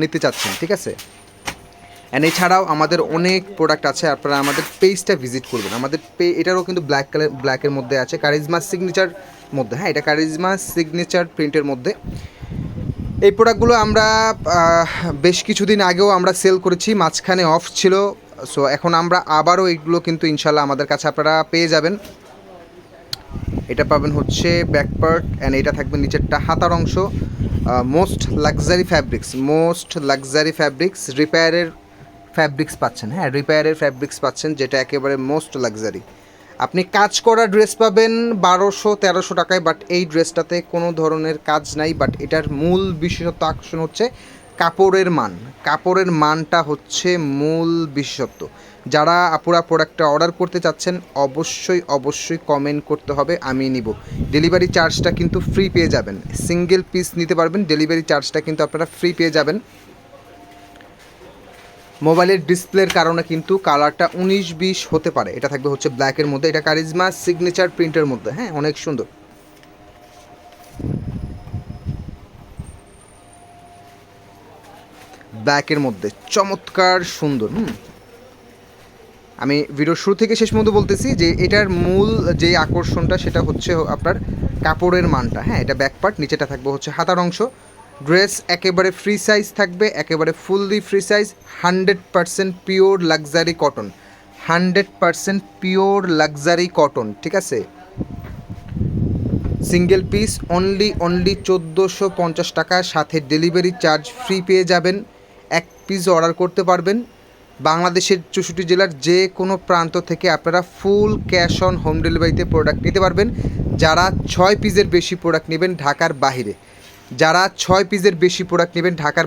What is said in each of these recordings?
নিতে চাচ্ছেন, ঠিক আছে। অ্যান্ড এছাড়াও আমাদের অনেক প্রোডাক্ট আছে, আপনারা আমাদের পেজটা ভিজিট করবেন। আমাদের এটারও কিন্তু ব্ল্যাকের মধ্যে আছে, কারিজমা সিগনেচার মধ্যে, হ্যাঁ, এটা কারিজমা সিগনেচার প্রিন্টের মধ্যে। এই প্রোডাক্টগুলো আমরা বেশ কিছুদিন আগেও আমরা সেল করেছি, মাঝখানে অফ ছিল। সো এখন আমরা আবারও এইগুলো কিন্তু ইনশাল্লাহ আমাদের কাছে আপনারা পেয়ে যাবেন। এটা পাবেন হচ্ছে ব্যাক পার্ট, অ্যান্ড এটা থাকবে নিচেরটা হাতার অংশ। মোস্ট লাক্সারি ফ্যাব্রিক্স রিপেয়ারের ফ্যাব্রিক্স পাচ্ছেন, হ্যাঁ, রিপেয়ারের ফ্যাব্রিক্স পাচ্ছেন, যেটা একেবারে মোস্ট লাক্সারি। আপনি কাজ করা ড্রেস পাবেন 1200-1300 টাকায়, বাট এই ড্রেসটাতে কোনো ধরনের কাজ নাই। বাট এটার মূল বিশেষত্ব আকর্ষণ হচ্ছে কাপড়ের মানটা হচ্ছে মূল বিশেষত্ব। যারা আপুরা প্রোডাক্টটা অর্ডার করতে চাচ্ছেন অবশ্যই কমেন্ট করতে হবে, আমি নিব। ডেলিভারি চার্জটা কিন্তু ফ্রি পেয়ে যাবেন, সিঙ্গেল পিস নিতে পারবেন, ডেলিভারি চার্জটা কিন্তু আপনারা ফ্রি পেয়ে যাবেন। মোবাইলের ডিসপ্লের কারণে কিন্তু কালারটা 19-20 হতে পারে। এটা থাকবে হচ্ছে ব্ল্যাকের মধ্যে, এটা কারিজমা সিগনেচার প্রিন্টের মধ্যে, হ্যাঁ, অনেক সুন্দর। ব্ল্যাকের মধ্যে চমৎকার সুন্দর। আমি ভিডিওর শুরু থেকে শেষ পর্যন্ত বলতেছি যে এটার মূল যে আকর্ষণটা সেটা হচ্ছে আপনার কাপড়ের মানটা, হ্যাঁ। এটা ব্যাক পার্ট, নিচেটা থাকবে হচ্ছে হাতার অংশ। ড্রেস একেবারে ফ্রি সাইজ থাকবে, একেবারে fully free size, 100% pure luxury cotton, 100% pure luxury cotton, ঠিক আছে। সিঙ্গেল পিস অনলি 1450 টাকা, সাথে ডেলিভারি চার্জ ফ্রি পেয়ে যাবেন। এক পিস অর্ডার করতে পারবেন, বাংলাদেশের 64 জেলার যে কোনো প্রান্ত থেকে আপনারা ফুল ক্যাশ অন হোম ডেলিভারিতে প্রোডাক্ট নিতে পারবেন। যারা 6 পিসের বেশি প্রোডাক্ট নেবেন ঢাকার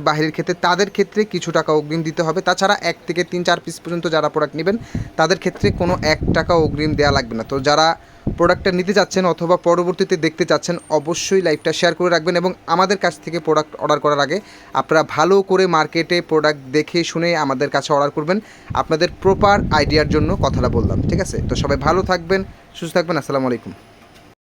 বাহিরের ক্ষেত্রে তাদের ক্ষেত্রে কিছু টাকা অগ্রিম দিতে হবে। তাছাড়া 1 থেকে 3-4 পিস পর্যন্ত যারা প্রোডাক্ট নেবেন তাদের ক্ষেত্রে কোনো 1 টাকা অগ্রিম দেওয়া লাগবে না। তো যারা প্রোডাক্টটা নিতে চাচ্ছেন অথবা পরবর্তীতে দেখতে চাচ্ছেন অবশ্যই লাইভটা শেয়ার করে রাখবেন, এবং আমাদের কাছ থেকে প্রোডাক্ট অর্ডার করার আগে আপনারা ভালো করে মার্কেটে প্রোডাক্ট দেখে শুনে আমাদের কাছে অর্ডার করবেন। আপনাদের প্রপার আইডিয়ার জন্য কথাটা বললাম, ঠিক আছে। তো সবাই ভালো থাকবেন, সুস্থ থাকবেন, আসসালামু আলাইকুম।